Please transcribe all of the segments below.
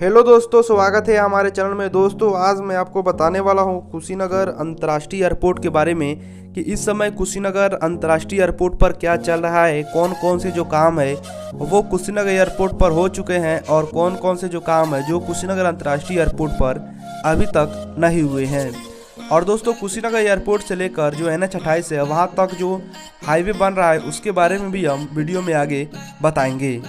Hello दोस्तों, स्वागत है हमारे चैनल में। दोस्तों आज मैं आपको बताने वाला हूं कुशीनगर अंतर्राष्ट्रीय एयरपोर्ट के बारे में कि इस समय कुशीनगर अंतर्राष्ट्रीय एयरपोर्ट पर क्या चल रहा है, कौन कौन से जो काम है वो कुशीनगर एयरपोर्ट पर हो चुके हैं और कौन कौन से जो काम है जो कुशीनगर अंतर्राष्ट्रीय एयरपोर्ट पर अभी तक नहीं हुए हैं। और दोस्तों कुशीनगर एयरपोर्ट से लेकर जो NH28 है वहाँ तक जो हाईवे बन रहा है उसके बारे में भी हम वीडियो में आगे बताएंगे।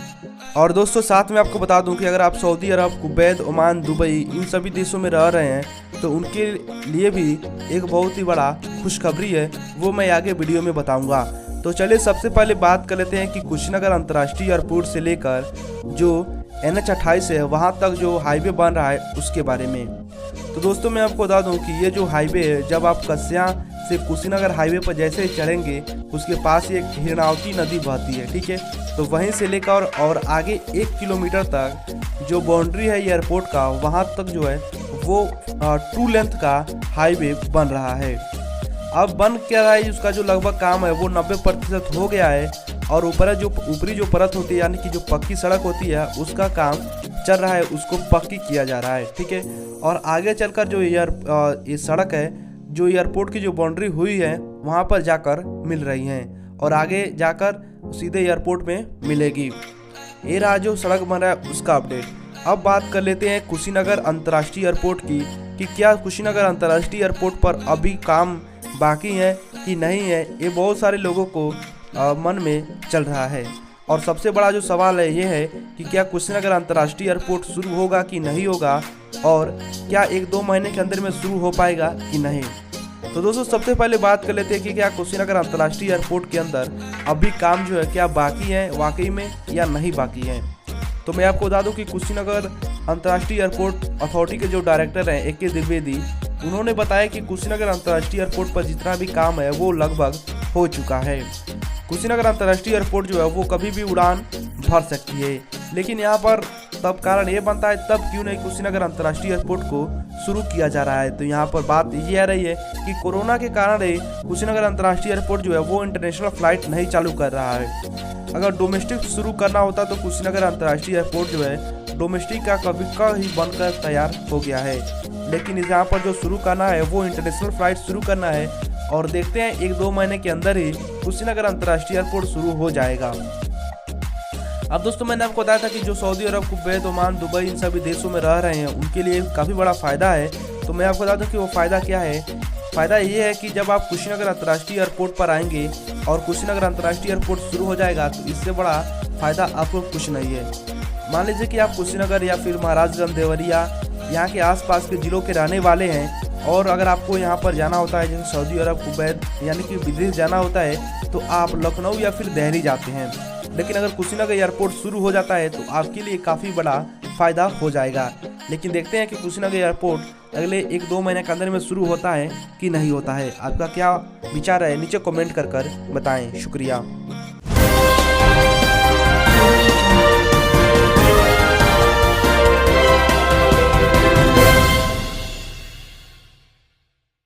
और दोस्तों साथ में आपको बता दूं कि अगर आप सऊदी अरब, कुवैत, ओमान, दुबई इन सभी देशों में रह रहे हैं तो उनके लिए भी एक बहुत ही बड़ा खुशखबरी है, वो मैं आगे वीडियो में बताऊंगा। तो चलिए सबसे पहले बात कर लेते हैं कि कुशीनगर अंतर्राष्ट्रीय एयरपोर्ट से लेकर जो NH28 है वहाँ तक जो हाईवे बन रहा है उसके बारे में। तो दोस्तों मैं आपको बता दूं कि ये जो हाईवे है, जब आप कस्या से कुशीनगर हाईवे पर जैसे ही चढ़ेंगे उसके पास एक हिरनावती नदी बहती है, ठीक है। तो वहीं से लेकर और आगे 1 किलोमीटर तक जो बाउंड्री है एयरपोर्ट का, वहाँ तक जो है वो ट्रू लेंथ का हाईवे बन रहा है। अब बन क्या रहा है, उसका जो लगभग काम है वो 90% हो गया है और ऊपरी जो परत होती है यानी कि जो पक्की सड़क होती है उसका काम चल रहा है, उसको पक्की किया जा रहा है, ठीक है। और आगे चलकर जो ये सड़क है जो एयरपोर्ट की जो बाउंड्री हुई है वहाँ पर जाकर मिल रही हैं और आगे जाकर सीधे एयरपोर्ट में मिलेगी। ये रहा जो सड़क बन रहा है उसका अपडेट। अब बात कर लेते हैं कुशीनगर अंतर्राष्ट्रीय एयरपोर्ट की कि क्या कुशीनगर अंतर्राष्ट्रीय एयरपोर्ट पर अभी काम बाकी है कि नहीं है, ये बहुत सारे लोगों को मन में चल रहा है। और सबसे बड़ा जो सवाल है ये है कि क्या कुशीनगर अंतर्राष्ट्रीय एयरपोर्ट शुरू होगा कि नहीं होगा और क्या 1-2 महीने के अंदर में शुरू हो पाएगा कि नहीं। तो दोस्तों सबसे पहले बात कर लेते हैं कि क्या कुशीनगर अंतर्राष्ट्रीय एयरपोर्ट के अंदर अभी काम जो है क्या बाकी है वाकई में या नहीं बाकी है। तो मैं आपको बता दूं कि कुशीनगर अंतर्राष्ट्रीय एयरपोर्ट अथॉरिटी के जो डायरेक्टर हैं AK द्विवेदी, उन्होंने बताया कि कुशीनगर अंतर्राष्ट्रीय एयरपोर्ट पर जितना भी काम है वो लगभग हो चुका है। कुशीनगर अंतर्राष्ट्रीय एयरपोर्ट जो है वो कभी भी उड़ान भर सकती है, लेकिन यहाँ पर तब कारण ये बनता है तब क्यों नहीं कुशीनगर अंतर्राष्ट्रीय एयरपोर्ट को शुरू किया जा रहा है। तो यहाँ पर बात ये आ रही है कि कोरोना के कारण कुशीनगर अंतर्राष्ट्रीय एयरपोर्ट जो है वो इंटरनेशनल फ्लाइट नहीं चालू कर रहा है। अगर डोमेस्टिक शुरू करना होता तो कुशीनगर अंतर्राष्ट्रीय एयरपोर्ट जो है डोमेस्टिक का कभी का ही बनकर तैयार हो गया है, लेकिन यहाँ पर जो शुरू करना है वो इंटरनेशनल फ्लाइट शुरू करना है और देखते हैं 1-2 महीने के अंदर ही कुशीनगर अंतर्राष्ट्रीय एयरपोर्ट शुरू हो जाएगा। अब दोस्तों मैंने आपको बताया था कि जो सऊदी अरब, कुवैत, ओमान, दुबई इन सभी देशों में रह रहे हैं उनके लिए काफ़ी बड़ा फ़ायदा है। तो मैं आपको बता दूं कि वो फ़ायदा क्या है। फ़ायदा ये है कि जब आप कुशीनगर अंतर्राष्ट्रीय एयरपोर्ट पर आएंगे और कुशीनगर अंतर्राष्ट्रीय एयरपोर्ट शुरू हो जाएगा तो इससे बड़ा फ़ायदा आपको कुछ नहीं है। मान लीजिए कि आप कुशीनगर या फिर महाराजगंज, देवरिया यहाँ के आसपास के ज़िलों के रहने वाले हैं और अगर आपको यहाँ पर जाना होता है जैसे सऊदी अरब, कुवैत यानी कि विदेश जाना होता है तो आप लखनऊ या फिर दिल्ली जाते हैं। लेकिन अगर कुशीनगर एयरपोर्ट शुरू हो जाता है तो आपके लिए काफ़ी बड़ा फ़ायदा हो जाएगा। लेकिन देखते हैं कि कुशीनगर एयरपोर्ट अगले 1-2 महीने के अंदर में शुरू होता है कि नहीं होता है। आपका क्या विचार है नीचे कमेंट कर बताएं। शुक्रिया।